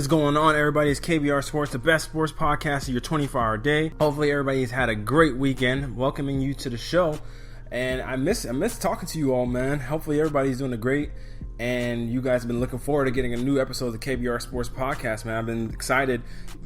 is going on, everybody? It's KBR Sports, the best sports podcast of your 24-hour day. Hopefully everybody's had a great weekend. Welcoming you to the show. And I miss talking to you all, man. Hopefully everybody's doing great. And you guys have been looking forward to getting a new episode of the KBR Sports podcast, man. I've been excited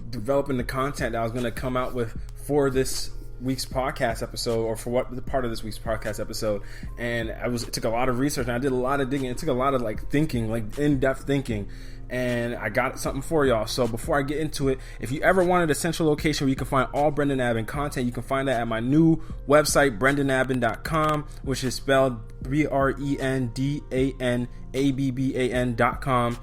developing the content that I was going to come out with for this week's podcast episode, or for what the part of this week's podcast episode. And it took a lot of research, and I did a lot of digging. It took a lot of thinking, in-depth thinking, and I got something for y'all. So before I get into it, if you ever wanted a central location where you can find all Brendan Abin content, you can find that at my new website, brendanabin.com, which is spelled BRENDANABBAN.com,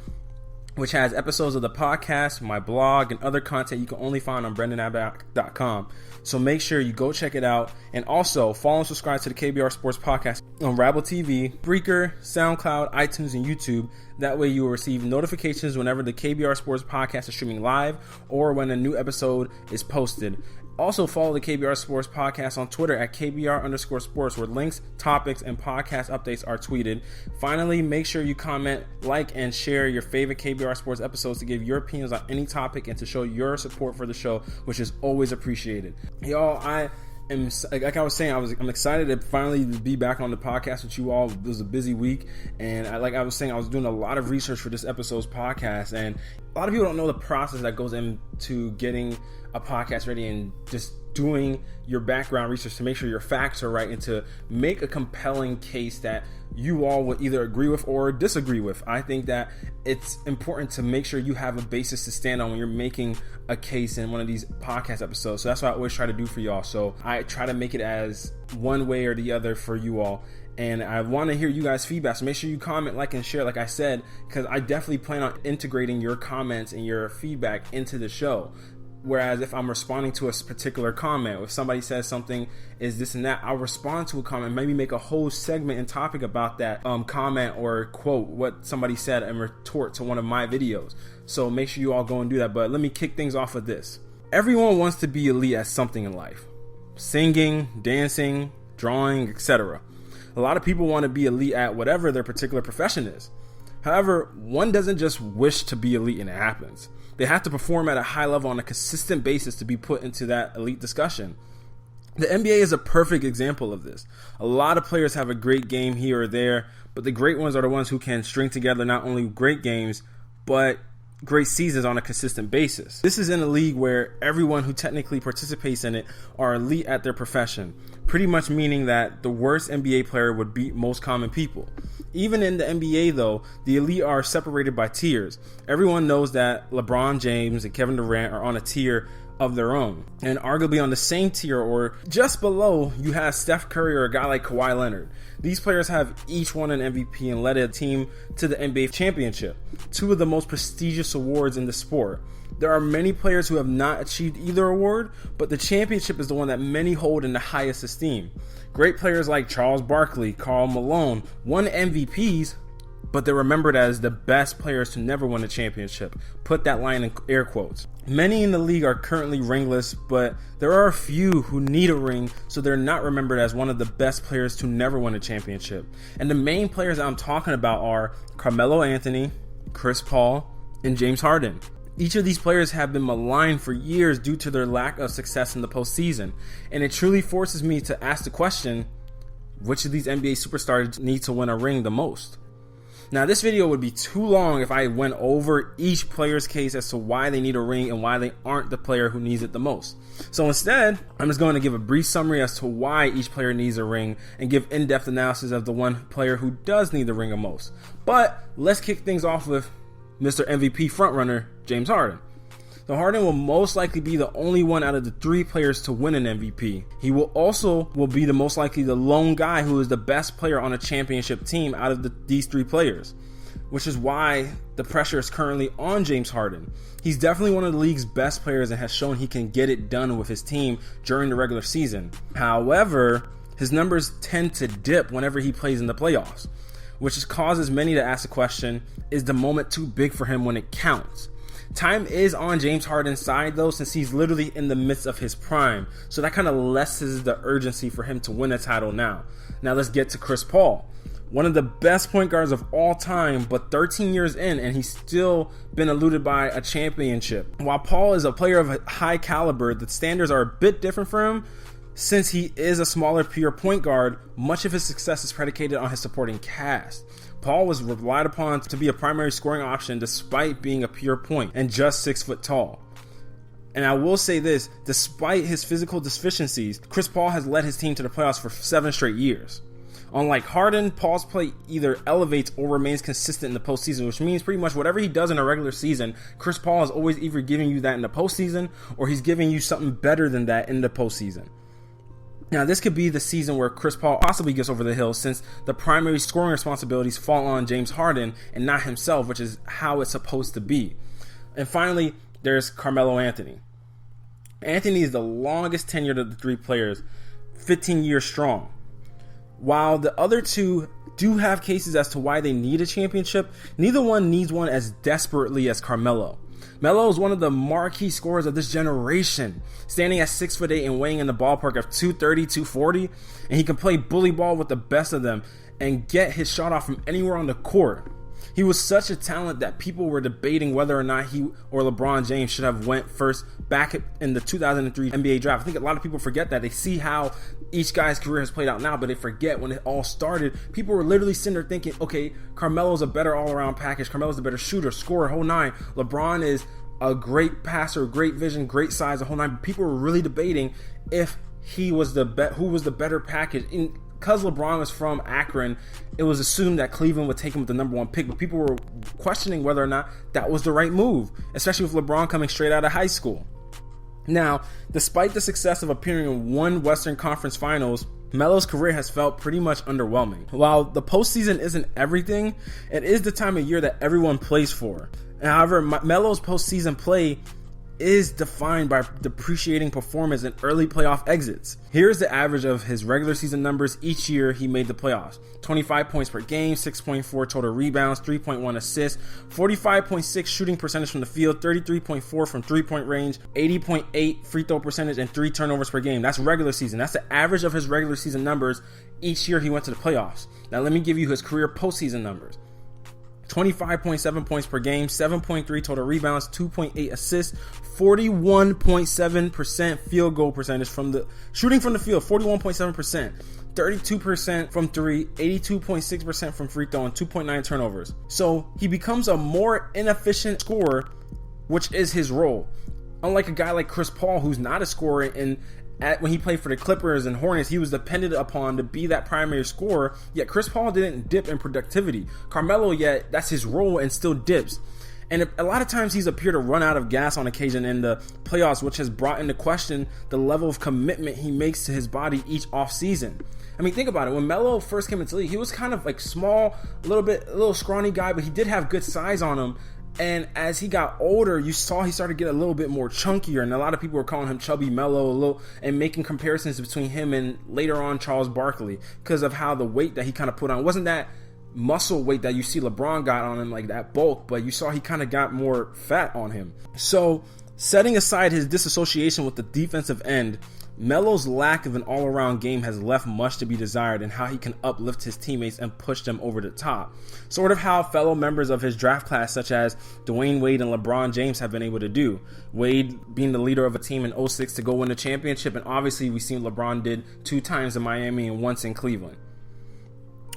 which has episodes of the podcast, my blog, and other content you can only find on brendanabin.com. So make sure you go check it out. And also follow and subscribe to the KBR Sports Podcast on Rabble TV, Breaker, SoundCloud, iTunes, and YouTube. That way you will receive notifications whenever the KBR Sports Podcast is streaming live or when a new episode is posted. Also follow the KBR Sports Podcast on Twitter at KBR_sports, where links, topics, and podcast updates are tweeted. Finally, make sure you comment, like, and share your favorite KBR Sports episodes to give your opinions on any topic and to show your support for the show, which is always appreciated. Y'all, I'm excited to finally be back on the podcast with you all. It was a busy week, and I was doing a lot of research for this episode's podcast, and a lot of people don't know the process that goes into getting a podcast ready and just doing your background research to make sure your facts are right and to make a compelling case that you all would either agree with or disagree with. I think that it's important to make sure you have a basis to stand on when you're making a case in one of these podcast episodes. So that's what I always try to do for y'all. So I try to make it as one way or the other for you all. And I want to hear you guys' feedback. So make sure you comment, like, and share, like I said, because I definitely plan on integrating your comments and your feedback into the show. Whereas if I'm responding to a particular comment, if somebody says something is this and that, I'll respond to a comment, maybe make a whole segment and topic about that comment or quote what somebody said and retort to one of my videos. So make sure you all go and do that. But let me kick things off with this. Everyone wants to be elite at something in life. Singing, dancing, drawing, etc. A lot of people want to be elite at whatever their particular profession is. However, one doesn't just wish to be elite and it happens. They have to perform at a high level on a consistent basis to be put into that elite discussion. The NBA is a perfect example of this. A lot of players have a great game here or there, but the great ones are the ones who can string together not only great games, but great seasons on a consistent basis. This is in a league where everyone who technically participates in it are elite at their profession, pretty much meaning that the worst NBA player would beat most common people. Even in the NBA, though, the elite are separated by tiers. Everyone knows that LeBron James and Kevin Durant are on a tier of their own. And arguably on the same tier or just below, you have Steph Curry or a guy like Kawhi Leonard. These players have each won an MVP and led a team to the NBA championship, two of the most prestigious awards in the sport. There are many players who have not achieved either award, but the championship is the one that many hold in the highest esteem. Great players like Charles Barkley, Karl Malone won MVPs, but they're remembered as the best players to never win a championship. Put that line in air quotes. Many in the league are currently ringless, but there are a few who need a ring, so they're not remembered as one of the best players to never win a championship. And the main players I'm talking about are Carmelo Anthony, Chris Paul, and James Harden. Each of these players have been maligned for years due to their lack of success in the postseason, and it truly forces me to ask the question, which of these NBA superstars need to win a ring the most? Now, this video would be too long if I went over each player's case as to why they need a ring and why they aren't the player who needs it the most. So instead, I'm just going to give a brief summary as to why each player needs a ring and give in-depth analysis of the one player who does need the ring the most. But let's kick things off with Mr. MVP frontrunner, James Harden. So Harden will most likely be the only one out of the three players to win an MVP. He will be the most likely the lone guy who is the best player on a championship team out of these three players, which is why the pressure is currently on James Harden. He's definitely one of the league's best players and has shown he can get it done with his team during the regular season. However, his numbers tend to dip whenever he plays in the playoffs, which causes many to ask the question, is the moment too big for him when it counts? Time is on James Harden's side, though, since he's literally in the midst of his prime. So that kind of lessens the urgency for him to win a title now. Now let's get to Chris Paul. One of the best point guards of all time, but 13 years in, and he's still been eluded by a championship. While Paul is a player of high caliber, the standards are a bit different for him. Since he is a smaller, pure point guard, much of his success is predicated on his supporting cast. Paul was relied upon to be a primary scoring option despite being a pure point and just 6 foot tall. And I will say this, despite his physical deficiencies, Chris Paul has led his team to the playoffs for 7 straight years. Unlike Harden, Paul's play either elevates or remains consistent in the postseason, which means pretty much whatever he does in a regular season, Chris Paul is always either giving you that in the postseason or he's giving you something better than that in the postseason. Now, this could be the season where Chris Paul possibly gets over the hill since the primary scoring responsibilities fall on James Harden and not himself, which is how it's supposed to be. And finally, there's Carmelo Anthony. Anthony is the longest tenured of the three players, 15 years strong. While the other two do have cases as to why they need a championship, neither one needs one as desperately as Carmelo. Melo is one of the marquee scorers of this generation, standing at 6'8" and weighing in the ballpark of 230, 240, and he can play bully ball with the best of them and get his shot off from anywhere on the court. He was such a talent that people were debating whether or not he or LeBron James should have went first back in the 2003 NBA draft. I think a lot of people forget that. They see how each guy's career has played out now, but they forget when it all started. People were literally sitting there thinking, okay, Carmelo's a better all-around package. Carmelo's a better shooter, scorer, whole nine. LeBron is a great passer, great vision, great size, a whole nine. People were really debating if he was who was the better package. Because LeBron was from Akron, it was assumed that Cleveland would take him with the number one pick, but people were questioning whether or not that was the right move, especially with LeBron coming straight out of high school. Now, despite the success of appearing in one Western Conference Finals, Melo's career has felt pretty much underwhelming. While the postseason isn't everything, it is the time of year that everyone plays for. However, Melo's postseason play is defined by depreciating performance and early playoff exits. Here's the average of his regular season numbers each year he made the playoffs. 25 points per game, 6.4 total rebounds, 3.1 assists, 45.6 shooting percentage from the field, 33.4 from three-point range, 80.8 free throw percentage, and 3 turnovers per game. That's regular season. That's the average of his regular season numbers each year he went to the playoffs. Now let me give you his career postseason numbers. 25.7 points per game, 7.3 total rebounds, 2.8 assists, 41.7% field goal percentage from the shooting from the field, 41.7%, 32% from three, 82.6% from free throw, and 2.9 turnovers. So he becomes a more inefficient scorer, which is his role. Unlike a guy like Chris Paul, who's not a scorer, and when he played for the Clippers and Hornets, he was dependent upon to be that primary scorer, yet Chris Paul didn't dip in productivity. Carmelo, yet that's his role and still dips. And a lot of times he's appeared to run out of gas on occasion in the playoffs, which has brought into question the level of commitment he makes to his body each offseason. I mean, think about it. When Melo first came into the league, he was kind of like small, a little scrawny guy, but he did have good size on him. And as he got older, you saw he started to get a little bit more chunkier, and a lot of people were calling him Chubby Melo and making comparisons between him and later on Charles Barkley because of how the weight that he kind of put on. It wasn't that muscle weight that you see LeBron got on him, like that bulk, but you saw he kind of got more fat on him. So setting aside his disassociation with the defensive end, Melo's lack of an all-around game has left much to be desired in how he can uplift his teammates and push them over the top. Sort of how fellow members of his draft class such as Dwayne Wade and LeBron James have been able to do. Wade being the leader of a team in 2006 to go win a championship, and obviously we've seen LeBron did 2 times in Miami and once in Cleveland.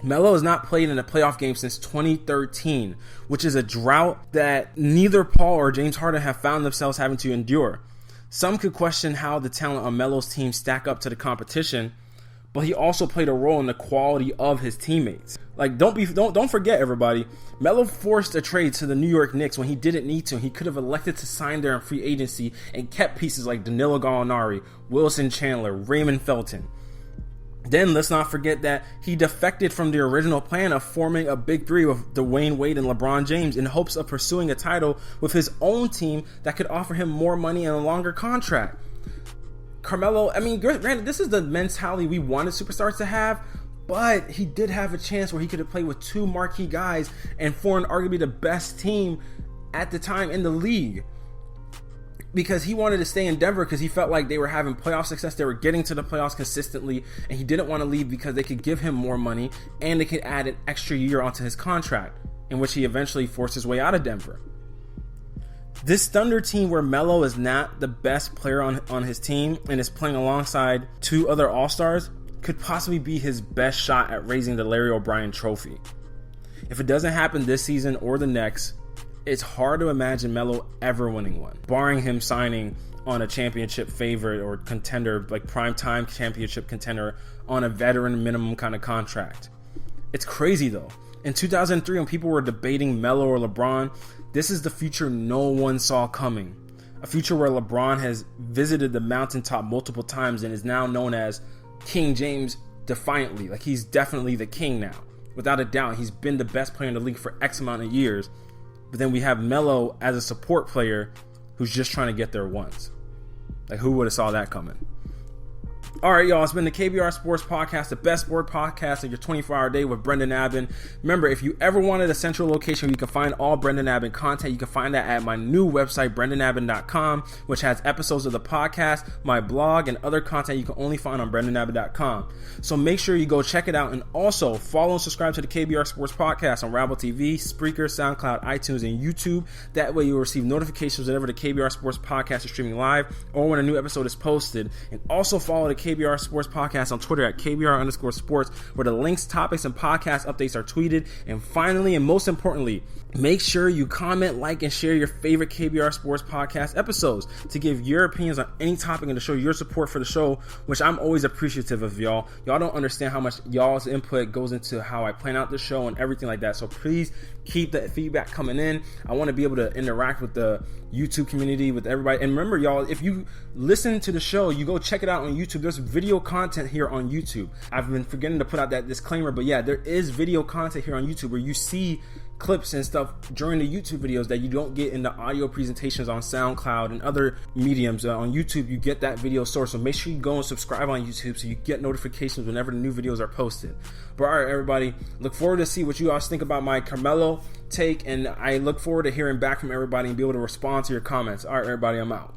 Melo has not played in a playoff game since 2013, which is a drought that neither Paul or James Harden have found themselves having to endure. Some could question how the talent on Melo's team stack up to the competition, but he also played a role in the quality of his teammates. Like, don't forget, everybody, Melo forced a trade to the New York Knicks when he didn't need to. He could have elected to sign there in free agency and kept pieces like Danilo Gallinari, Wilson Chandler, Raymond Felton. Then let's not forget that he defected from the original plan of forming a big three with Dwayne Wade and LeBron James in hopes of pursuing a title with his own team that could offer him more money and a longer contract. Carmelo, I mean, granted, this is the mentality we wanted superstars to have, but he did have a chance where he could have played with 2 marquee guys and formed arguably the best team at the time in the league. because he wanted to stay in Denver because he felt like they were having playoff success. They were getting to the playoffs consistently, and he didn't want to leave because they could give him more money and they could add an extra year onto his contract, in which he eventually forced his way out of Denver. This Thunder team, where Melo is not the best player on his team and is playing alongside two other All-Stars, could possibly be his best shot at raising the Larry O'Brien trophy. If it doesn't happen this season or the next, it's hard to imagine Melo ever winning one, barring him signing on a championship favorite or contender, like primetime championship contender on a veteran minimum kind of contract. It's crazy though. In 2003, when people were debating Melo or LeBron, this is the future no one saw coming. A future where LeBron has visited the mountaintop multiple times and is now known as King James defiantly. Like, he's definitely the king now. Without a doubt, he's been the best player in the league for X amount of years. But then we have Melo as a support player who's just trying to get there once. Like, who would have saw that coming? All right, y'all, it's been the KBR Sports Podcast, the best sport podcast of your 24-hour day with Brendan Abbin. Remember, if you ever wanted a central location where you can find all Brendan Abbin content, you can find that at my new website, brendanabbin.com, which has episodes of the podcast, my blog, and other content you can only find on brendanabbin.com. So make sure you go check it out, and also follow and subscribe to the KBR Sports Podcast on Rabble TV, Spreaker, SoundCloud, iTunes, and YouTube. That way you'll receive notifications whenever the KBR Sports Podcast is streaming live or when a new episode is posted. And also follow the KBR Sports Podcast on Twitter at KBR_sports, where the links, topics, and podcast updates are tweeted. And finally, and most importantly, make sure you comment, like, and share your favorite KBR Sports Podcast episodes to give your opinions on any topic and to show your support for the show, which I'm always appreciative of y'all. Y'all don't understand how much y'all's input goes into how I plan out the show and everything like that. So please keep that feedback coming in. I want to be able to interact with the YouTube community, with everybody. And remember, y'all, if you listen to the show, you go check it out on YouTube. There's video content here on YouTube. I've been forgetting to put out that disclaimer, but yeah, there is video content here on YouTube where you see clips and stuff during the YouTube videos that you don't get in the audio presentations on SoundCloud and other mediums. On YouTube, you get that video source, so make sure you go and subscribe on YouTube so you get notifications whenever the new videos are posted. But all right, everybody, look forward to see what you guys think about my Carmelo take, and I look forward to hearing back from everybody and be able to respond to your comments. All right, everybody, I'm out.